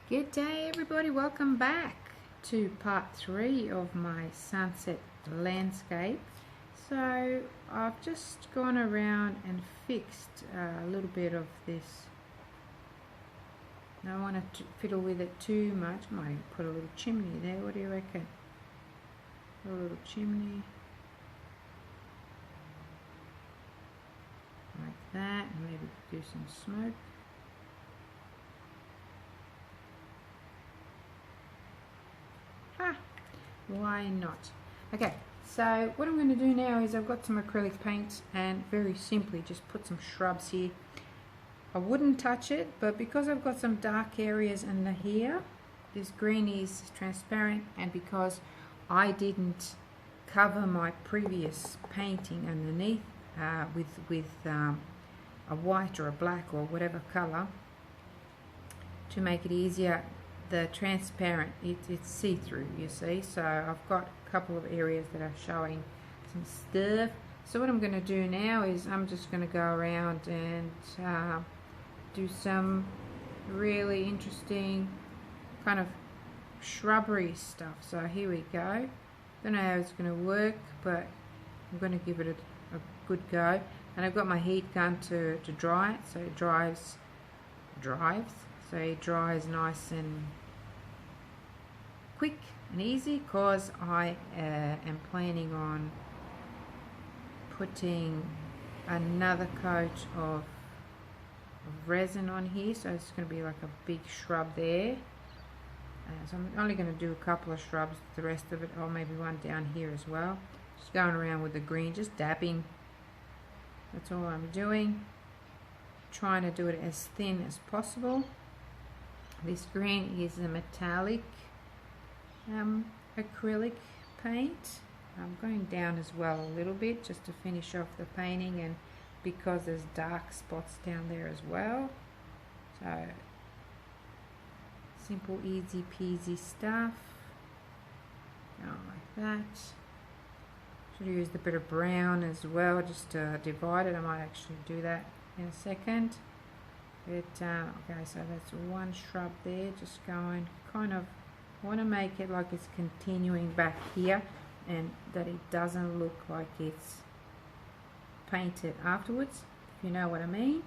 Good day everybody, welcome back to part 3 of my sunset landscape. So I've just gone around and fixed a little bit of this. I don't want to fiddle with it too much. I might even put a little chimney there. What do you reckon? A little chimney like that, and maybe do some smoke. Why not? Okay, so what I'm going to do now is I've got some acrylic paint and very simply just put some shrubs here. I wouldn't touch it, but because I've got some dark areas in here, this green is transparent, and because I didn't cover my previous painting underneath with a white or a black or whatever color to make it easier, the transparent, it's see-through, you see. So I've got a couple of areas that are showing some stuff. So what I'm going to do now is I'm just going to go around and do some really interesting kind of shrubbery stuff. So here we go. Don't know how it's going to work, but I'm going to give it a good go. And I've got my heat gun to dry it, so it dries. So it dries nice and quick and easy, because I am planning on putting another coat of resin on here, so it's going to be like a big shrub there. So I'm only going to do a couple of shrubs, the rest of it, or maybe one down here as well. Just going around with the green, just dabbing. That's all I'm doing. Trying to do it as thin as possible. This green is a metallic acrylic paint. I'm going down as well a little bit just to finish off the painting, and because there's dark spots down there as well. So simple, easy peasy stuff. Going like that. Should have used a bit of brown as well just to divide it. I might actually do that in a second. But okay, so that's one shrub there, just going, kind of want to make it like it's continuing back here, and that it doesn't look like it's painted afterwards, if you know what I mean.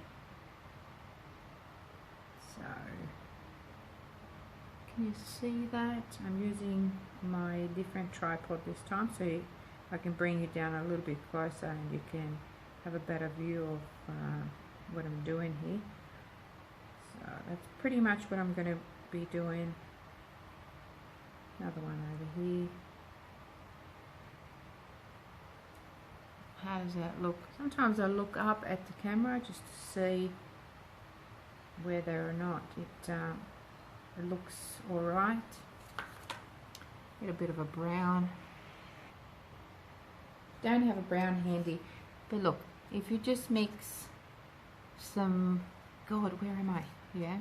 So can you see that? I'm using my different tripod this time, so I can bring you down a little bit closer and you can have a better view of what I'm doing here. So that's pretty much what I'm going to be doing. Another one over here. How does that look? Sometimes I look up at the camera just to see whether or not it looks alright. Get a bit of a brown. Don't have a brown handy, but look, if you just mix some, God, where am I? Yeah,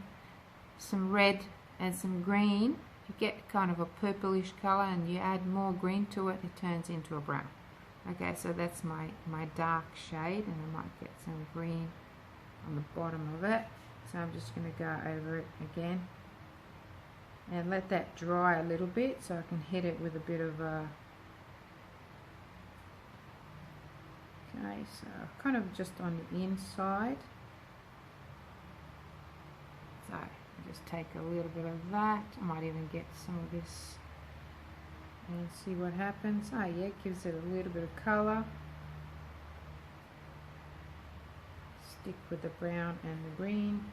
some red and some green, you get kind of a purplish color, and you add more green to it, it turns into a brown. Okay, so that's my dark shade, and I might get some green on the bottom of it. So I'm just going to go over it again and let that dry a little bit so I can hit it with a bit of a, okay, so kind of just on the inside. So I just take a little bit of that. I might even get some of this and see what happens. Oh yeah, it gives it a little bit of colour. Stick with the brown and the green.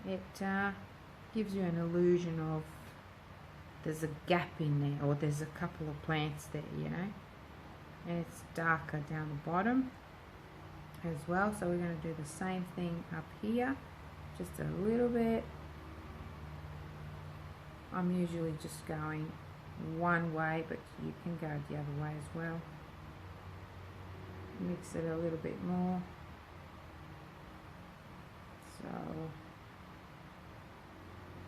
It gives you an illusion of there's a gap in there, or there's a couple of plants there, you know. And it's darker down the bottom as well, so we're going to do the same thing up here, just a little bit. I'm usually just going one way, but you can go the other way as well. Mix it a little bit more. So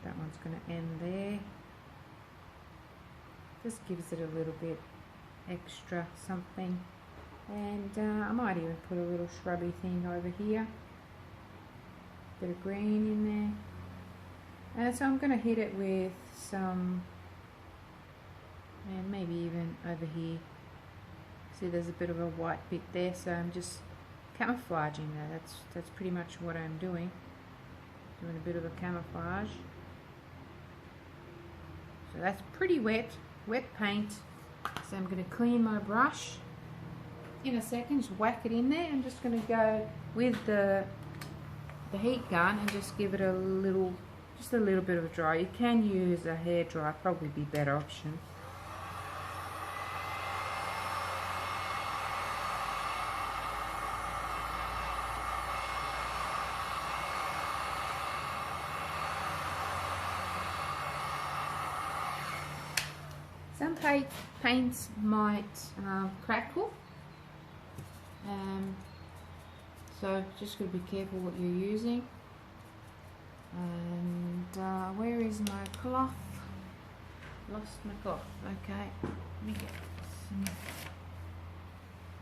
that one's going to end there. Just gives it a little bit extra something. And I might even put a little shrubby thing over here. Bit of green in there. And so I'm going to hit it with some, and maybe even over here. See, there's a bit of a white bit there, so I'm just camouflaging that. That's pretty much what I'm doing. Doing a bit of a camouflage. So that's pretty wet paint. So I'm going to clean my brush in a second, just whack it in there. I'm just going to go with the heat gun and just give it a little bit of a dry. You can use a hair dryer, probably be a better option. Some paints might crackle, so just got to be careful what you're using. And where is my cloth? Lost my cloth. Okay, let me get some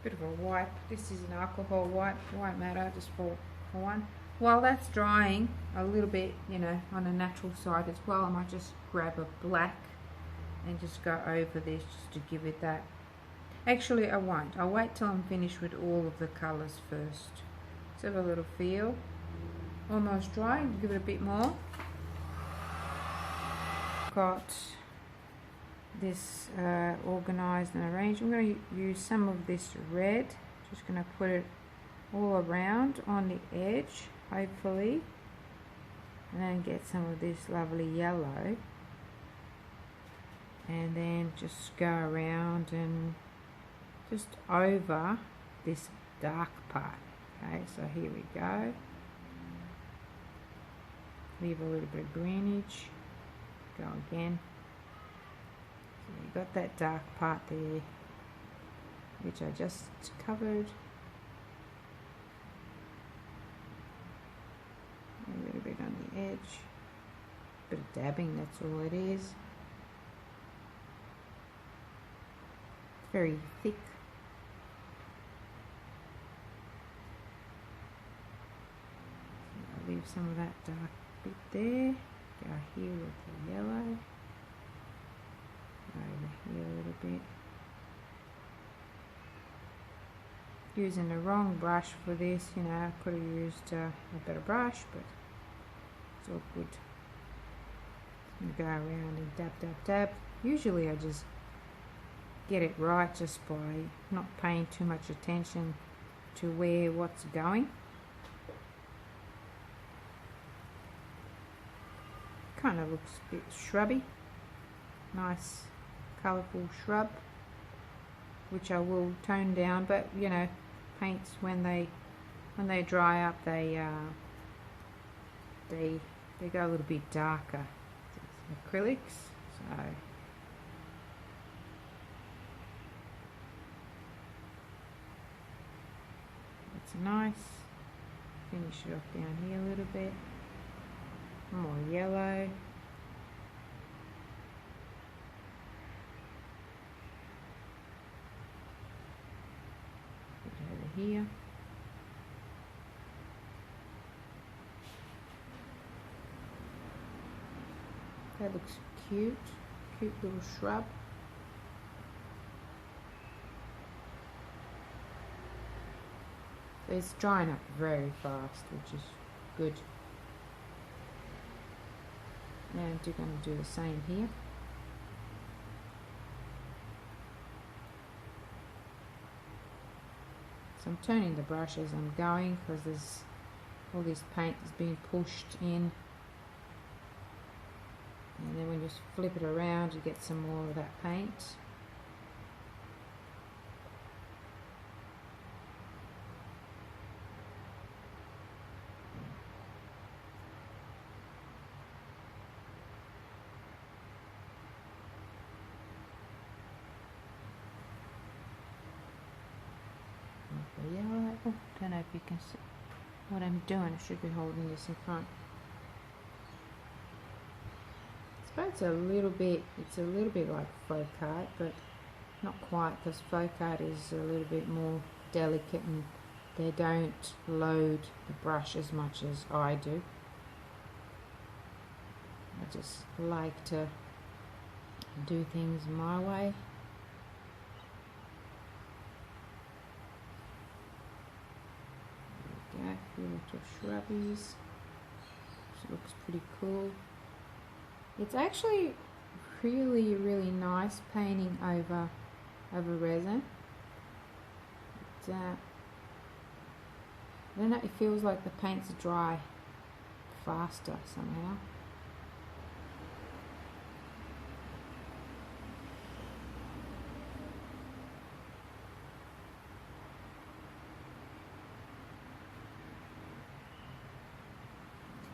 bit of a wipe. This is an alcohol wipe, won't matter, just for one. While that's drying a little bit, you know, on a natural side as well, I might just grab a black and just go over this just to give it that. Actually, I won't. I'll wait till I'm finished with all of the colours first. Let's have a little feel. Almost dry. Give it a bit more. Got this organised and arranged. I'm going to use some of this red. Just going to put it all around on the edge, hopefully, and then get some of this lovely yellow. And then just go around and just over this dark part. Okay, so here we go. Leave a little bit of greenage. Go again. So you got that dark part there, which I just covered. A little bit on the edge. Bit of dabbing, that's all it is. Very thick. I'll leave some of that dark bit there. Go here with the yellow. Over here a little bit. Using the wrong brush for this, you know, I could have used a better brush, but it's all good. I'm going to go around and dab, dab, dab. Usually I just get it right just by not paying too much attention to what's going. Kind of looks a bit shrubby. Nice colourful shrub, which I will tone down, but you know, paints when they dry up they go a little bit darker. It's acrylics, so nice. Finish it off down here a little bit. More yellow. Put it over here. That looks cute. Cute little shrub. It's drying up very fast, which is good. Now I'm going to do the same here. So I'm turning the brush as I'm going because there's all this paint is being pushed in. And then when you just flip it around, you get some more of that paint. Yellow. Oh, don't know if you can see what I'm doing. I should be holding this in front. I suppose it's a little bit like faux art, but not quite, because faux art is a little bit more delicate and they don't load the brush as much as I do. just like to do things my way. There we go, a few little shrubbies. Which looks pretty cool. It's actually really nice painting over resin. I don't know, it feels like the paint's dry faster somehow.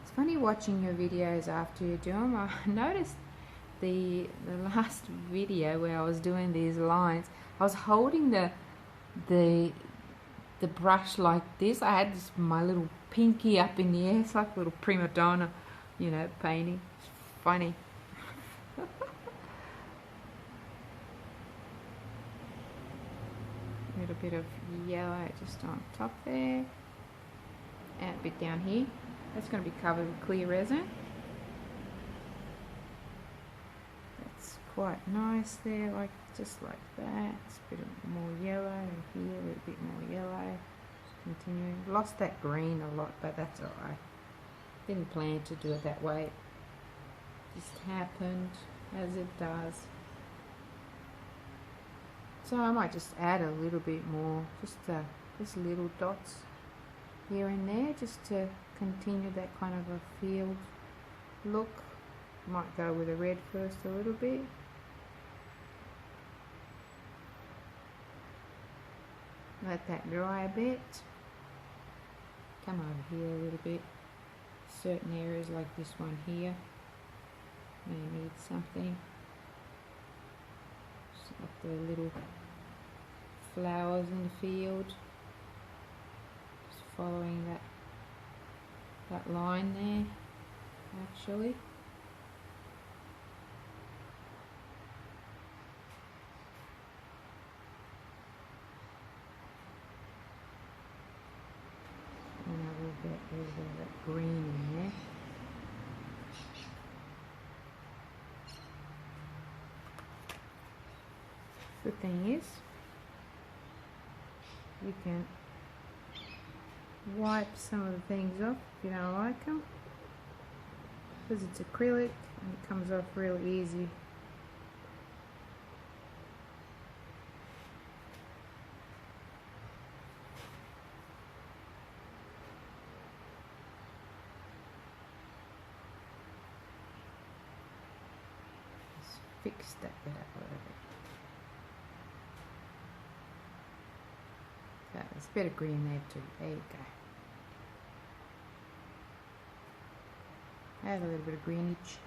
It's funny watching your videos after you do them. I noticed the last video where I was doing these lines, I was holding the brush like this. I had my little pinky up in the air. It's like a little prima donna, you know, painting. It's funny. A little bit of yellow just on top there. And a bit down here. That's going to be covered with clear resin. That's quite nice there, like just like that. It's a bit more yellow, and here a little bit more yellow. Just continuing. Lost that green a lot, but that's alright. Didn't plan to do it that way. Just happened as it does. So I might just add a little bit more, just little dots here and there, just to continue that kind of a field look. Might go with the red first a little bit. Let that dry a bit. Come over here a little bit. Certain areas like this one here may need something. Just like the little flowers in the field. Just following that line there, actually. And I will get a little bit of that green in there. The thing is, you can wipe some of the things off if you don't like them, because it's acrylic and it comes off real easy. Just fix that bit up a little bit. Okay, there's a bit of green there too. There you go. Add a little bit of greenage.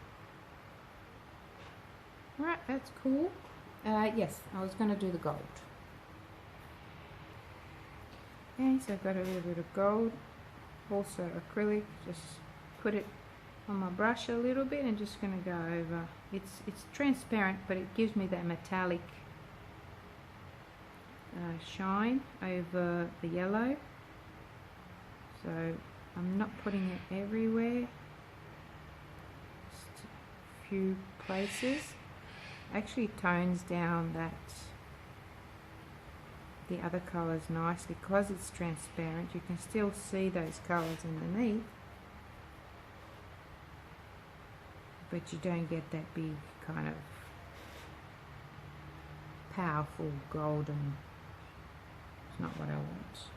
Alright, that's cool. Yes, I was going to do the gold. Okay, so I've got a little bit of gold. Also acrylic. Just put it on my brush a little bit and just going to go over. It's transparent, but it gives me that metallic shine over the yellow. So I'm not putting it everywhere. Just a few places. Actually tones down the other colours nicely because it's transparent. You can still see those colours underneath, but you don't get that big kind of powerful golden. It's not what I want.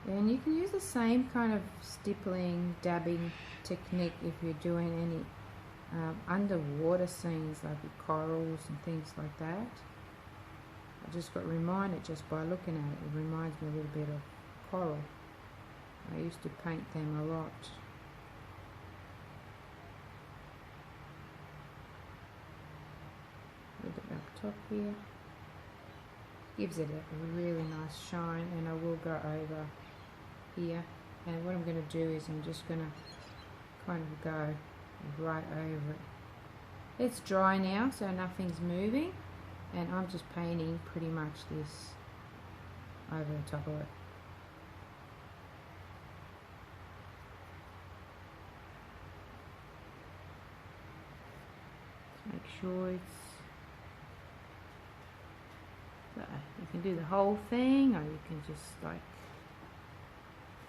And you can use the same kind of stippling, dabbing technique if you're doing any underwater scenes like with corals and things like that. I just got reminded just by looking at it. It reminds me a little bit of coral. I used to paint them a lot. A little bit up top here. Gives it a really nice shine, and I will go over here. And what I'm going to do is I'm just going to kind of go right over it. It's dry now, so nothing's moving, and I'm just painting pretty much this over the top of it. make sure it's, so you can do the whole thing, or you can just like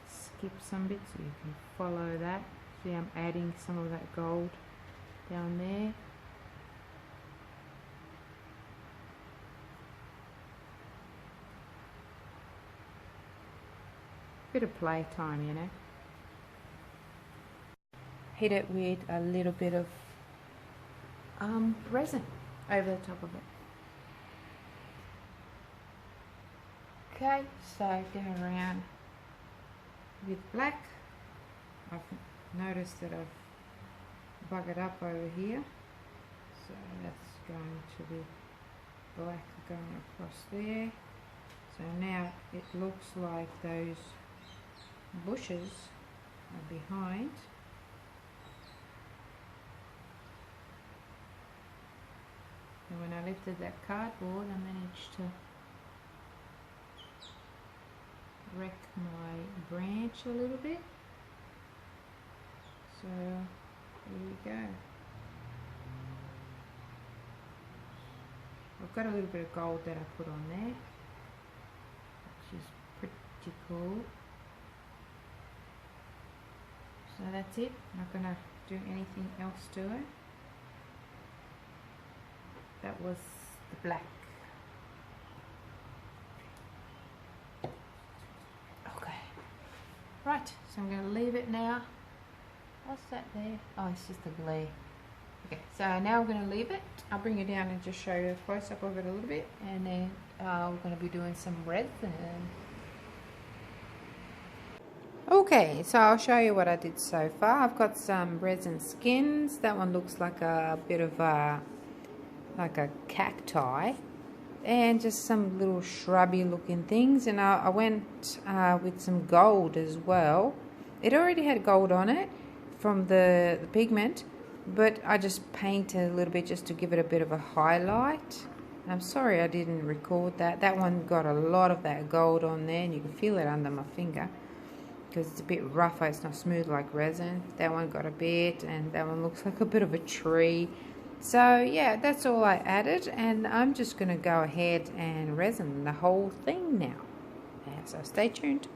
skip some bits so you can follow that. See, I'm adding some of that gold down there. Bit of playtime, you know. Hit it with a little bit of resin over the top of it. Okay, so go around with black. I've noticed that I've buggered up over here, so that's going to be black going across there. So now it looks like those bushes are behind. And when I lifted that cardboard, I managed to wreck my branch a little bit. So here we go. I've got a little bit of gold that I put on there, which is pretty cool. So that's it. I'm not going to do anything else to it. That was the black. Okay. Right, so I'm going to leave it now. What's that there? Oh, it's just a glare. Okay, so now I'm going to leave it. I'll bring it down and just show you a close-up of it a little bit. And then we're going to be doing some resin. Okay, so I'll show you what I did so far. I've got some resin skins. That one looks like a bit of a cacti, and just some little shrubby looking things. And I went with some gold as well. It already had gold on it from the pigment, but I just painted a little bit just to give it a bit of a highlight. I'm sorry I didn't record that. That one got a lot of that gold on there, and you can feel it under my finger because it's a bit rougher. It's not smooth like resin. That one got a bit, and that one looks like a bit of a tree. So yeah, that's all I added, and I'm just going to go ahead and resin the whole thing now. Yeah, so stay tuned.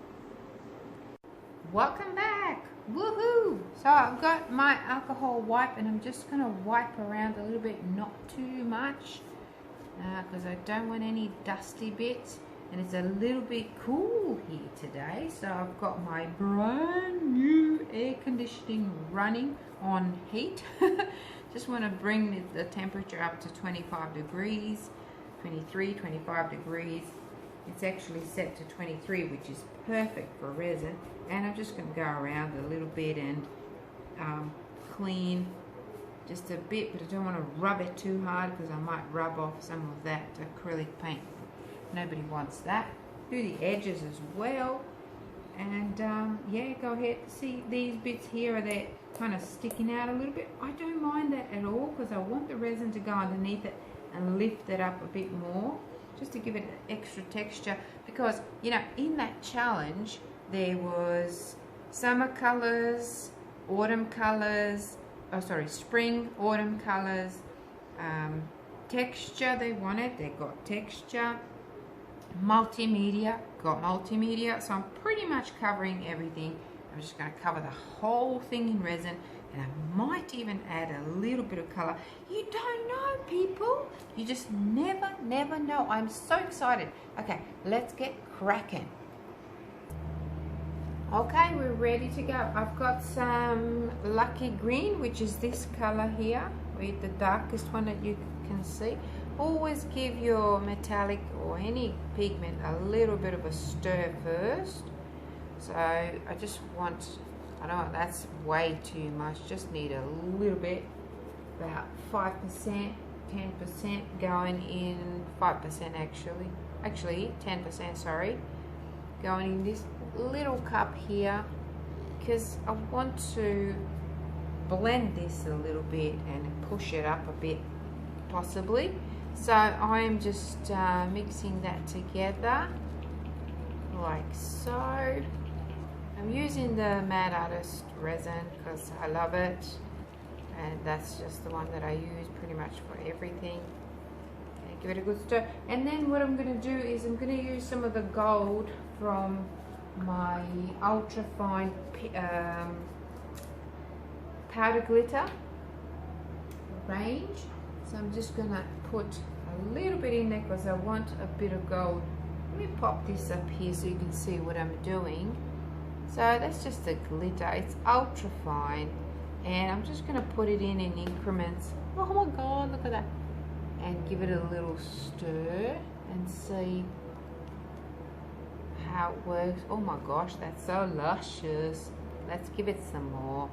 Welcome back. Woohoo! So I've got my alcohol wipe, and I'm just going to wipe around a little bit, not too much, because I don't want any dusty bits. And it's a little bit cool here today, so I've got my brand new air conditioning running on heat. Just want to bring the temperature up to 25 degrees, 23, 25 degrees. It's actually set to 23, which is perfect for resin. And I'm just going to go around a little bit and clean just a bit, but I don't want to rub it too hard because I might rub off some of that acrylic paint. Nobody wants that. Do the edges as well. And yeah, go ahead. See these bits here, are they kind of sticking out a little bit? I don't mind that at all because I want the resin to go underneath it and lift it up a bit more, just to give it extra texture. Because, you know, in that challenge there was summer colors, autumn colors, oh sorry, spring, autumn colors, texture they wanted, they got texture. Multimedia, got multimedia. So I'm pretty much covering everything. I'm just going to cover the whole thing in resin, and I might even add a little bit of color. You don't know, people. You just never know. I'm so excited. Okay, let's get cracking. Okay, we're ready to go. I've got some Lucky Green, which is this color here, with the darkest one that you can see. Always give your metallic or any pigment a little bit of a stir first. So I just want, I don't want, that's way too much, just need a little bit, about 5%, 10% going in, 5% actually 10%, sorry, going in this little cup here, because I want to blend this a little bit and push it up a bit possibly. So I'm just mixing that together like so. I'm using the Mad Artist resin because I love it. and that's just the one that I use pretty much for everything. Okay, give it a good stir, and then what I'm going to do is I'm going to use some of the gold from my ultra fine powder glitter range. So I'm just going to put a little bit in there because I want a bit of gold. Let me pop this up here so you can see what I'm doing. So that's just the glitter. It's ultra fine, and I'm just going to put it in increments. Oh my god, look at that. And give it a little stir and see how it works. Oh my gosh, that's so luscious. Let's give it some more.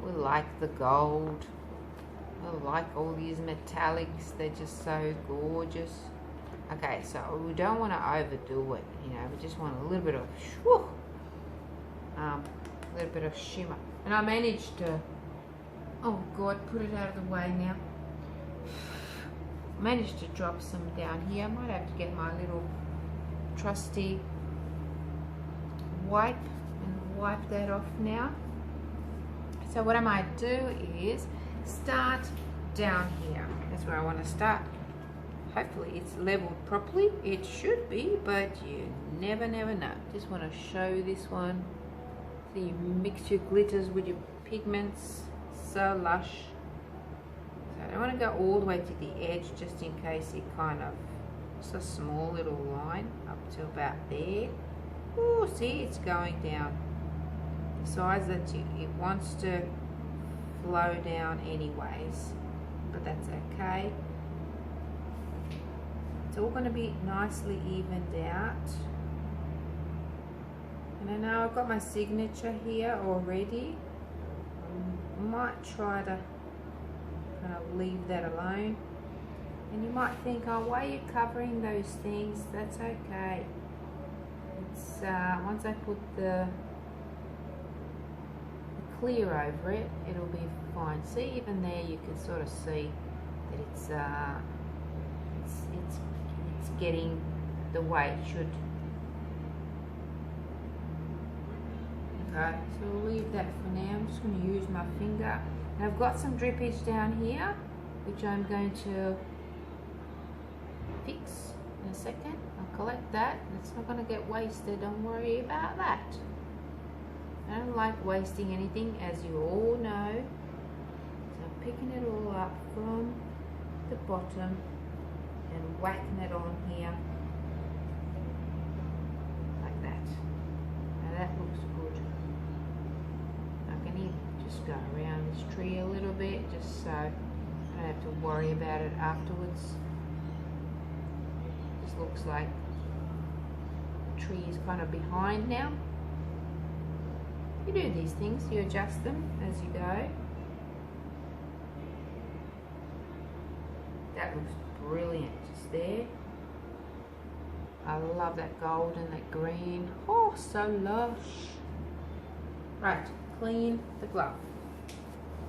We like the gold. I like all these metallics. They're just so gorgeous. Okay, so we don't want to overdo it, you know. We just want a little bit of little bit of shimmer. And I managed to, oh god, put it out of the way now. Managed to drop some down here. I might have to get my little trusty wipe and wipe that off now. So what I might do is start down here. That's where I want to start. Hopefully it's leveled properly. It should be, but you never know. Just want to show this one. So you mix your glitters with your pigments. So lush. So I don't want to go all the way to the edge, just in case it kind of, it's a small little line up to about there. Oh, see, it's going down the size that it wants to flow down anyways, but that's okay. It's all going to be nicely evened out. And I know I've got my signature here already. I might try to kind of leave that alone. And you might think, oh, why are you covering those things? That's okay. It's once I put the clear over it, it'll be fine. See, even there you can sort of see that it's getting the way it should. Okay, so we'll leave that for now. I'm just going to use my finger. And I've got some drippage down here, which I'm going to fix in a second. I'll collect that. It's not going to get wasted. Don't worry about that. I don't like wasting anything, as you all know. So I'm picking it all up from the bottom and whacking it on here like that. Now that looks good. I can even just go around this tree a little bit, just so I don't have to worry about it afterwards. This looks like the tree is kind of behind now. You do these things, you adjust them as you go. That looks brilliant just there. I love that gold and that green. Oh, so lush. Right, clean the glove.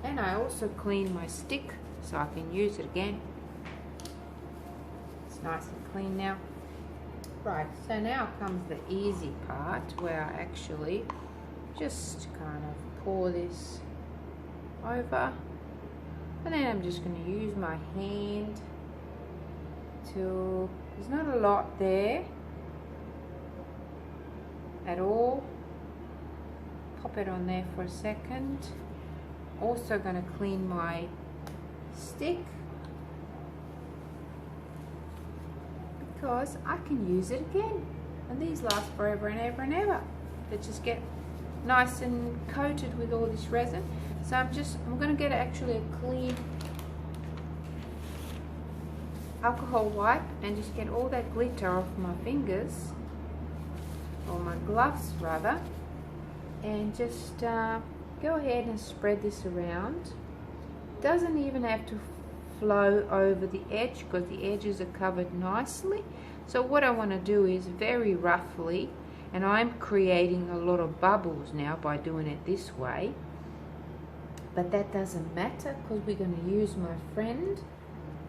And I also clean my stick so I can use it again. It's nice and clean now. Right, so now comes the easy part where I actually just kind of pour this over, and then I'm just going to use my hand to, there's not a lot there at all. Pop it on there for a second. Also going to clean my stick because I can use it again, and these last forever and ever and ever. They just get nice and coated with all this resin. So I'm going to get actually a clean alcohol wipe and just get all that glitter off my fingers, or my gloves rather, and just go ahead and spread this around. Doesn't even have to flow over the edge because the edges are covered nicely. So what I want to do is very roughly, and I'm creating a lot of bubbles now by doing it this way, but that doesn't matter because we're going to use my friend,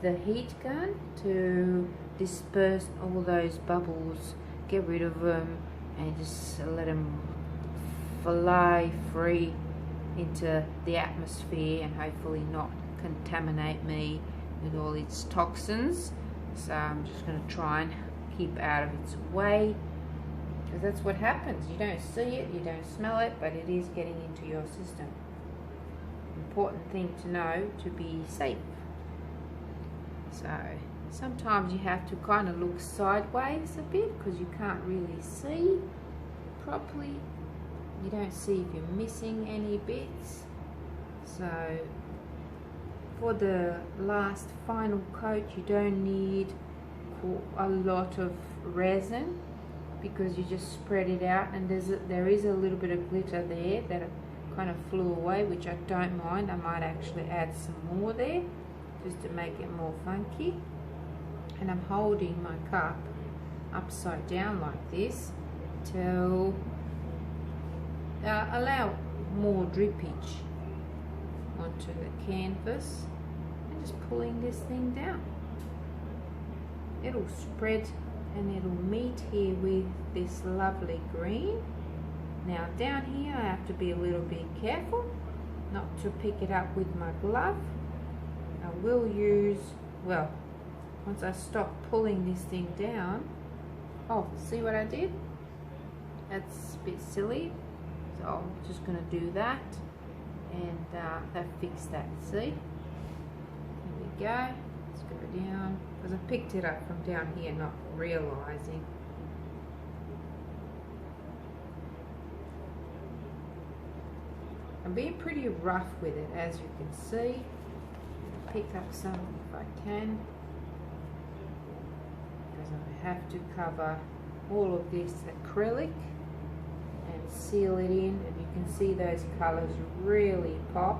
the heat gun, to disperse all those bubbles, get rid of them, and just let them fly free into the atmosphere and hopefully not contaminate me with all its toxins. So I'm just going to try and keep out of its way, because that's what happens. You don't see it, you don't smell it, but it is getting into your system. Important thing to know to be safe. So sometimes you have to kind of look sideways a bit because you can't really see properly. You don't see if you're missing any bits. So for the last final coat, you don't need a lot of resin, because you just spread it out, and there is a little bit of glitter there that kind of flew away, which I don't mind. I might actually add some more there just to make it more funky. And I'm holding my cup upside down like this to allow more drippage onto the canvas, and just pulling this thing down. It'll spread and it'll meet here with this lovely green. Now down here I have to be a little bit careful not to pick it up with my glove. I will use, well, once I stop pulling this thing down, oh, see what I did? That's a bit silly. So I'm just going to do that, and that fixed that, see? There we go. Let's go down, because I picked it up from down here not realizing. I'm being pretty rough with it, as you can see. I'll pick up some if I can, because I have to cover all of this acrylic and seal it in, and you can see those colors really pop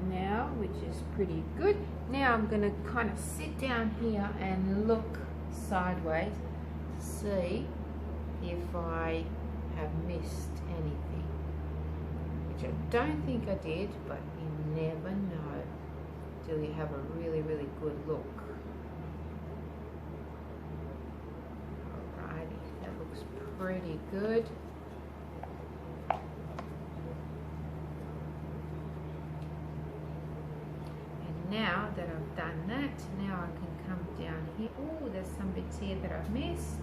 now, which is pretty good. Now I'm going to kind of sit down here and look sideways to see if I have missed anything, which I don't think I did, but you never know till you have a really good look. Alrighty, that looks pretty good. And now that I've done that, now I can come down here. Oh, there's some bits here that I've missed.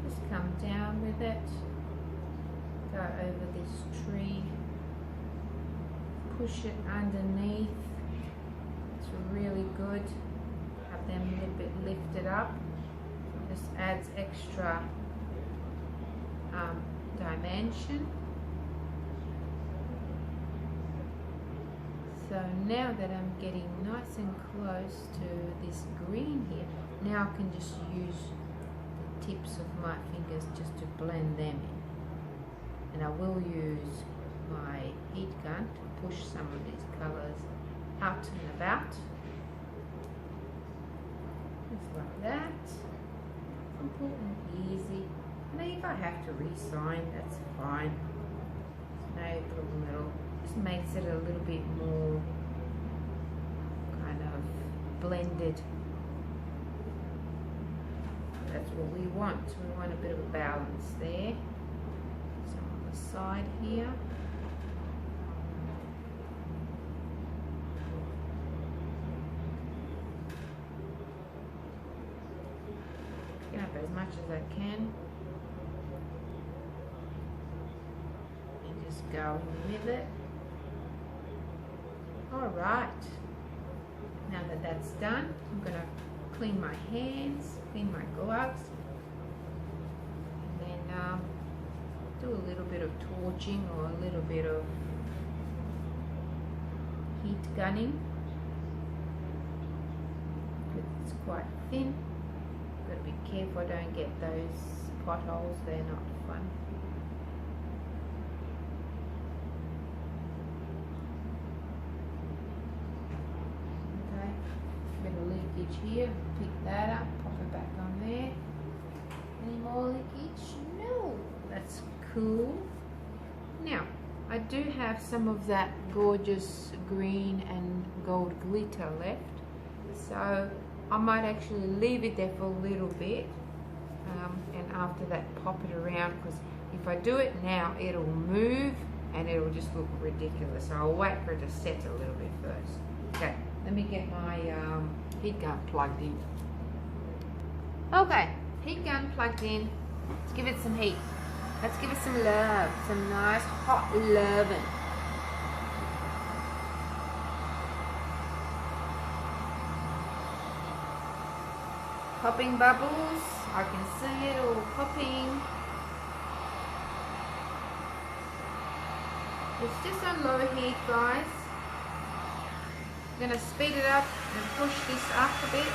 Just come down with it, go over this tree, push it underneath. It's really good. Have them a little bit lifted up. This adds extra dimension. So now that I'm getting nice and close to this green here, now I can just use the tips of my fingers just to blend them in. And I will use my heat gun to push some of these colors out and about. Just like that. Simple and easy. And if I have to re-sign, that's fine. There's no problem at all. Just makes it a little bit more kind of blended. That's what we want. We want a bit of a balance there. So on the side here. Get up as much as I can. And just go with it. Alright. Now that that's done, I'm going to clean my hands, clean my gloves, and then do a little bit of torching or a little bit of heat gunning. It's quite thin. Got to be careful I don't get those potholes, they're not fun. Leakage here, pick that up, pop it back on there. Any more leakage? No, that's cool. Now I do have some of that gorgeous green and gold glitter left, so I might actually leave it there for a little bit, and after that pop it around, because if I do it now it'll move and it'll just look ridiculous. So I'll wait for it to set a little bit first. Okay, let me get my heat gun plugged in. Okay, heat gun plugged in. Let's give it some heat. Let's give it some love, some nice hot loving. Popping bubbles, I can see it all popping. It's just on low heat, guys. I'm going to speed it up and push this up a bit.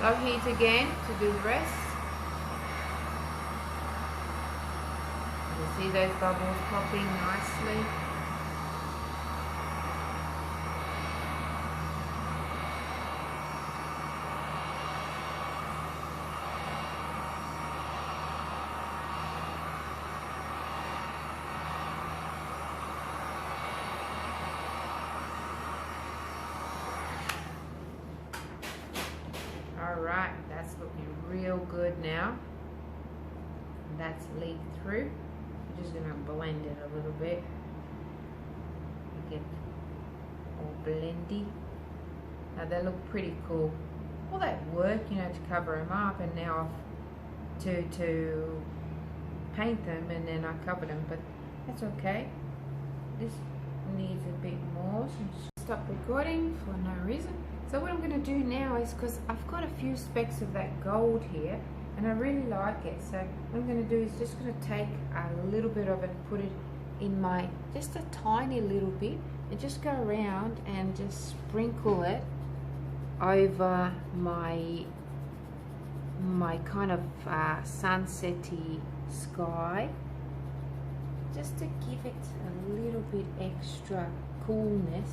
Low heat again to do the rest. You see those bubbles popping nicely. Alright, that's looking real good now. That's leaked through. I'm just going to blend it a little bit. Get all blendy. Now they look pretty cool. All that work, you know, to cover them up, and now to paint them, and then I covered them, but that's okay. This needs a bit more, so just stop recording for no reason. So what I'm going to do now is, because I've got a few specks of that gold here and I really like it, so what I'm going to do is just going to take a little bit of it and put it in my, just a tiny little bit, and just go around and just sprinkle it over my kind of sunsetty sky, just to give it a little bit extra coolness.